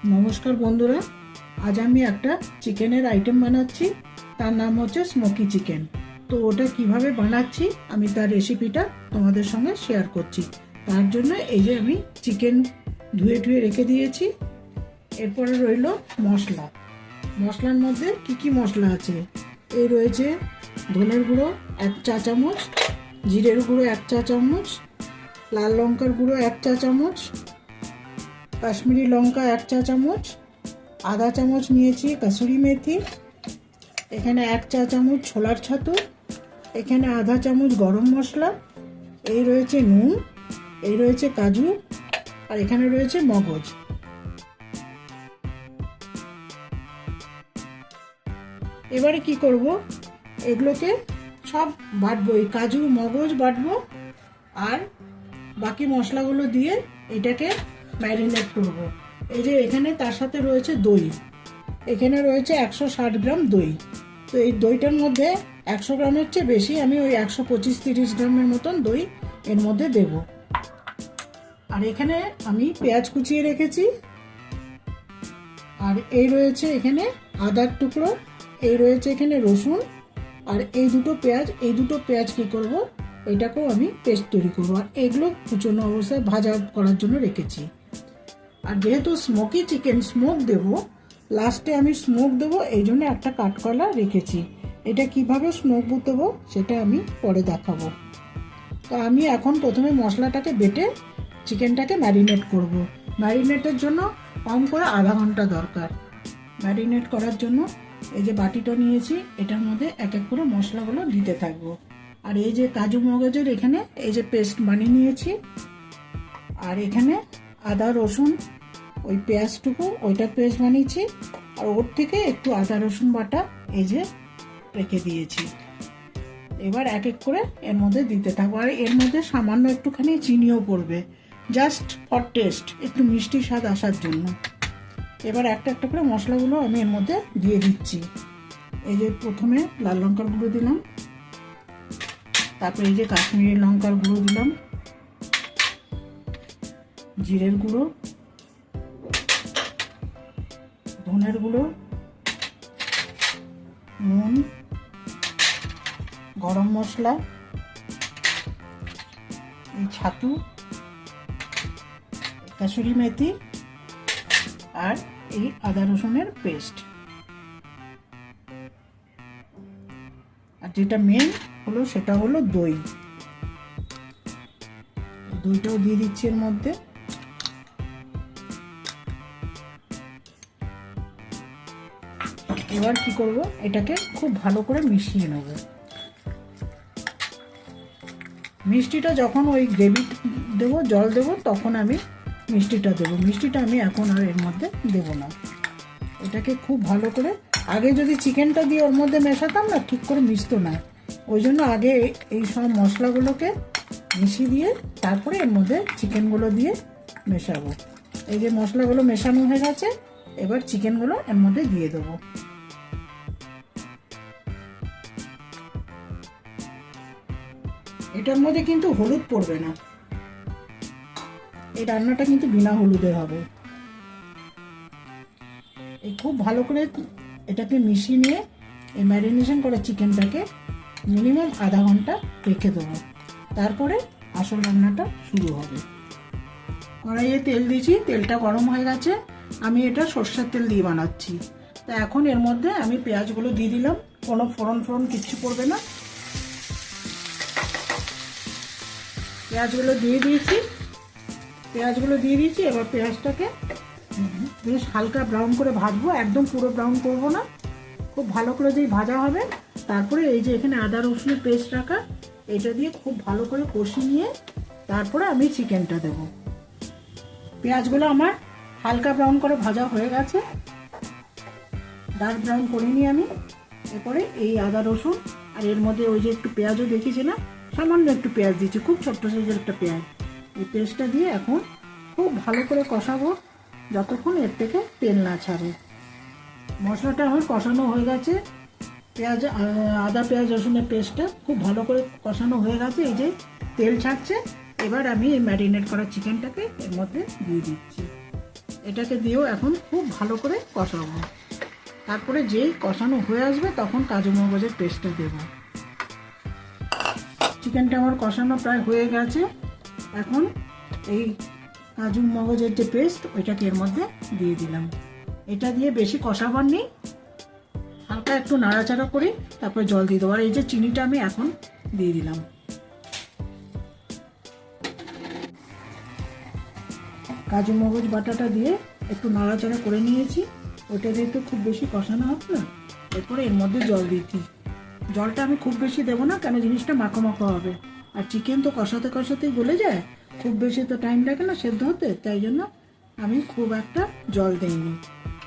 নমস্কার বন্ধুরা, আজ আমি একটা চিকেনের আইটেম বানাচ্ছি। তার নাম হচ্ছে স্মোকি চিকেন। তো ওটা কিভাবে বানাচ্ছি আমি তার রেসিপিটা তোমাদের সঙ্গে শেয়ার করছি। তার জন্য এই যে আমি চিকেন ধুয়ে রেখে দিয়েছি। এরপরে রইল মশলা। মশলার মধ্যে কি মশলা আছে, এই রয়েছে ধনের গুঁড়ো 1 চা চামচ, জিরের গুঁড়ো 1 চা চামচ, লাল লঙ্কার গুঁড়ো 1 চা চামচ, কাশ্মীরি লঙ্কা 1 চা চামচ, আধা চামচ নিয়েছি কাসুরি মেথি, এখানে 1 চা চামচ ছোলার ছাতু, এখানে আধা চামচ গরম মশলা, এই রয়েছে নুন, এই রয়েছে কাজু, আর এখানে রয়েছে মগজ। এবারে কি করব, এগুলোকে সব বাটবো, এই কাজু মগজ বাটবো আর বাকি মশলাগুলো দিয়ে এটাকে ম্যারিনেট করব। এই যে এখানে তার সাথে রয়েছে দই, এখানে রয়েছে 160 গ্রাম দই। তো এই দইটার মধ্যে 100 গ্রামের চেয়ে বেশি, আমি ওই 125-30 গ্রামের মতন দই এর মধ্যে দেব। আর এখানে আমি পেঁয়াজ কুচিয়ে রেখেছি, আর এই রয়েছে এখানে আদার টুকরো, এই রয়েছে এখানে রসুন, আর এই দুটো পেঁয়াজ কি করব, এটাকেও আমি পেস্ট তৈরি করবো। আর এগুলো কুচনো অবস্থায় ভাজা করার জন্য রেখেছি। আর যেহেতু স্মোকি চিকেন স্মোক দেবো, লাস্টে আমি স্মোক দেবো, এই জন্য একটা কাঠকলা রেখেছি। এটা কিভাবে স্মোক দেবো সেটা আমি পরে দেখাবো। তো আমি এখন প্রথমে মশলাটাকে বেটে চিকেনটাকে ম্যারিনেট করব। ম্যারিনেটের জন্য কম করে আধা ঘন্টা দরকার। ম্যারিনেট করার জন্য এই যে বাটিটা নিয়েছি, এটার মধ্যে এক এক করে মশলাগুলো দিতে থাকবো। আর এই যে কাজু মগজের এখানে এই যে পেস্ট বানিয়ে নিয়েছি, আর এখানে আদা রসুন ওই পেঁয়াজটুকু ওইটা পেস্ট বানিয়েছি, আর ওর থেকে একটু আদা রসুন বাটা এই যে রেখে দিয়েছি। এবার এক এক করে এর মধ্যে দিতে থাকবো। আর এর মধ্যে সামান্য একটুখানি চিনিও পড়বে, জাস্ট ফর টেস্ট, একটু মিষ্টি স্বাদ আসার জন্য। এবার একটা একটা করে মশলাগুলো আমি এর মধ্যে দিয়ে দিচ্ছি। এই যে প্রথমে লাল লঙ্কার গুঁড়ো দিলাম, তারপরে এই যে কাশ্মীরি লঙ্কার গুঁড়ো দিলাম, জিরের গুঁড়ো, ধনের গুঁড়ো, নুন, গরম মশলা, এই ছাতু, কাসুরি মেথি, আর এই আদা রসুনের পেস্ট। আর যেটা মেন হলো সেটা হলো দই। দইটাও দিয়ে দিচ্ছি এর মধ্যে। এবার কি করব, এটাকে খুব ভালো করে মিশিয়ে নেব। মিষ্টিটা যখন ওই গ্রেভি দেবো, জল দেবো, তখন আমি মিষ্টিটা দেবো। মিষ্টিটা আমি এখন আর এর মধ্যে দেবো না। এটাকে খুব ভালো করে, আগে যদি চিকেনটা দিয়ে ওর মধ্যে মেশাতাম না, ঠিক করে মিশতো না। ওই জন্য আগে এই সব মশলাগুলোকে মিশিয়ে দিয়ে তারপরে এর মধ্যে চিকেনগুলো দিয়ে মেশাবো। এই যে মশলাগুলো মেশানো হয়ে গেছে, এবার চিকেনগুলো এর মধ্যে দিয়ে দেবো। এটার মধ্যে কিন্তু হলুদ পড়বে না, এই রান্নাটা কিন্তু বিনা হলুদের হবে। এই খুব ভালো করে এটাকে মিশিয়ে নিয়ে এই ম্যারিনেশন করা চিকেনটাকে মিনিমাম আধা ঘন্টা রেখে দেবো। তারপরে আসল রান্নাটা শুরু হবে। কড়াইয়ে তেল দিয়েছি, তেলটা গরম হয়ে গেছে। আমি এটা সর্ষের তেল দিয়ে বানাচ্ছি। তা এখন এর মধ্যে আমি পেঁয়াজগুলো দিয়ে দিলাম, কোনো ফোড়ন কিচ্ছু পড়বে না। পেঁয়াজগুলো দিয়ে দিয়েছি, এবার পেঁয়াজটাকে বেশ হালকা ব্রাউন করে ভাজবো, একদম পুরো ব্রাউন করব না, খুব ভালো করে যেই ভাজা হবে। তারপরে এই যে এখানে আদা রসুনের পেস্ট রাখা, এটা দিয়ে খুব ভালো করে কষিয়ে নিয়ে তারপরে আমি চিকেনটা দেব। পেঁয়াজগুলো আমার হালকা ব্রাউন করে ভাজা হয়ে গেছে, ডার্ক ব্রাউন করিনি আমি। এরপরে এই আদা রসুন আর এর মধ্যে ওই যে একটু পেঁয়াজও দেখেছিলাম, সামান্য একটু পেঁয়াজ দিচ্ছি, খুব ছোট্ট সাইজের একটা পেঁয়াজ। এই পেস্টটা দিয়ে এখন খুব ভালো করে কষাবো যতক্ষণ এর থেকে তেল না ছাড়ে। মশলাটা আমার কষানো হয়ে গেছে, আদা পেঁয়াজ রসুনের পেস্টটা খুব ভালো করে কষানো হয়ে গেছে, এই যে তেল ছাড়ছে। এবার আমি এই ম্যারিনেট করা চিকেনটাকে এর মধ্যে দিয়ে দিচ্ছি। এটাকে দিয়েও এখন খুব ভালো করে কষাবো। তারপরে যেই কষানো হয়ে আসবে তখন কাজু মগজের পেস্টটা দেব। চিকেনটা আমার কষানো প্রায় হয়ে গেছে। এখন এই কাজু মগজের যে পেস্ট ওইটাকে এর মধ্যে দিয়ে দিলাম। এটা দিয়ে বেশি কষাবার নেই, হালকা একটু নাড়াচাড়া করি, তারপরে জল দিয়ে দেবো। আর এই যে চিনিটা আমি এখন দিয়ে দিলাম। কাজু মগজ বাটাটা দিয়ে একটু নাড়াচাড়া করে নিয়েছি। ওটা দিয়ে তো খুব বেশি কষানো হবে না। এরপরে এর মধ্যে জল দিচ্ছি। জলটা আমি খুব বেশি দেবো না, কেন জিনিসটা মাখো মাখো হবে। আর চিকেন তো কষাতে কষাতেই গলে যায়, খুব বেশি তো টাইম লাগে না সেদ্ধ হতে, তাই জন্য আমি খুব একটা জল দিইনি।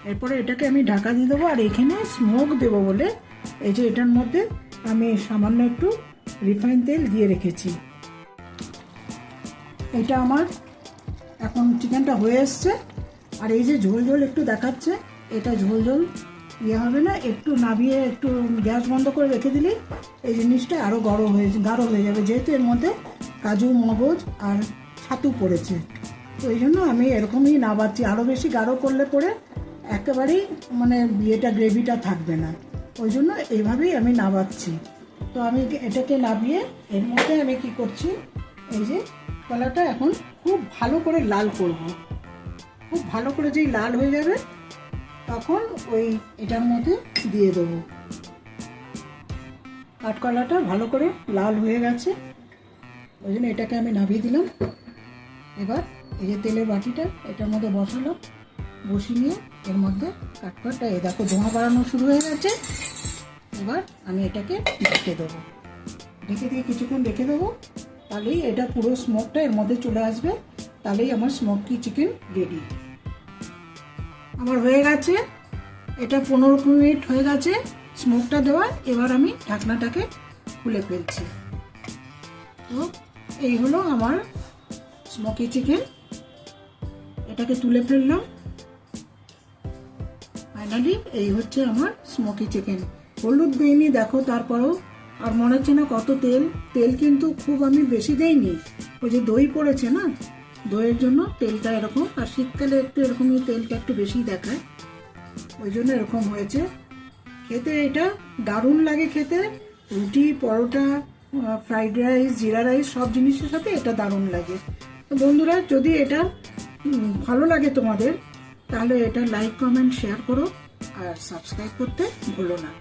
এরপরে এটাকে আমি ঢাকা দিয়ে দেবো। আর এখানে স্মোক দেবো বলে এই যে এটার মধ্যে আমি সামান্য একটু রিফাইন তেল দিয়ে রেখেছি। এটা আমার এখন চিকেনটা হয়ে এসছে। আর এই যে ঝোল ঝোল একটু দেখাচ্ছে, এটা ঝোল ঝোল ইয়ে হবে না, একটু নামিয়ে একটু গ্যাস বন্ধ করে রেখে দিলেই এই জিনিসটা আরও গাঢ় হয়ে যাবে, যেহেতু এর মধ্যে কাজু মগজ আর ছাতু পড়েছে। তো এই জন্য আমি এরকমই নাবাচ্ছি। আরও বেশি গাঢ় করলে পরে একেবারেই মানে বিয়েটা গ্রেভিটা থাকবে না, ওই জন্য এইভাবেই আমি নাবাচ্ছি। তো আমি এটাকে নাবিয়ে এর মধ্যে আমি কি করছি, এই যে কলাটা এখন খুব ভালো করে লাল করব। খুব ভালো করে যেই লাল হয়ে যাবে তখন ওই এটার মধ্যে দিয়ে দেবো। কাঠকলাটা ভালো করে লাল হয়ে গেছে, ওই জন্য এটাকে আমি নামিয়ে দিলাম। এবার এই যে তেলের বাটিটা এটার মধ্যে বসালাম, বসিয়ে নিয়ে এর মধ্যে কাঠকলাটা এই দেখো ধোঁয়া বাড়ানো শুরু হয়ে গেছে। এবার আমি এটাকে ঢেকে দেবো। ঢেকে দিয়ে কিছুক্ষণ রেখে দেবো, তাহলেই এটা পুরো স্মোকটা এর মধ্যে চলে আসবে, তাহলেই আমার স্মোকি চিকেন রেডি। আমার হয়ে গেছে, এটা 15 মিনিট হয়ে গেছে স্মোকটা দেওয়া। এবার আমি ঢাকনাটাকে খুলে ফেলছি। তো এই হলো আমার স্মোকি চিকেন, এটাকে তুলে ফেললাম। ফাইনালি এই হচ্ছে আমার স্মোকি চিকেন। হলুদ দিইনি দেখো, তারপরেও আর মনে হচ্ছে না কত তেল। তেল কিন্তু খুব আমি বেশি দেইনি, ওই যে দই পড়েছে না, দইয়ের জন্য তেলটা এরকম। আর শীতকালে একটু এরকমই তেলটা একটু বেশি দেখায়, ওই জন্য এরকম হয়েছে। খেতে এটা দারুণ লাগে খেতে, রুটি, পরোটা, ফ্রাইড রাইস, জিরা রাইস সব জিনিসের সাথে এটা দারুণ লাগে। তো বন্ধুরা, যদি এটা ভালো লাগে তোমাদের, তাহলে এটা লাইক, কমেন্ট, শেয়ার করো আর সাবস্ক্রাইব করতে ভুলো না।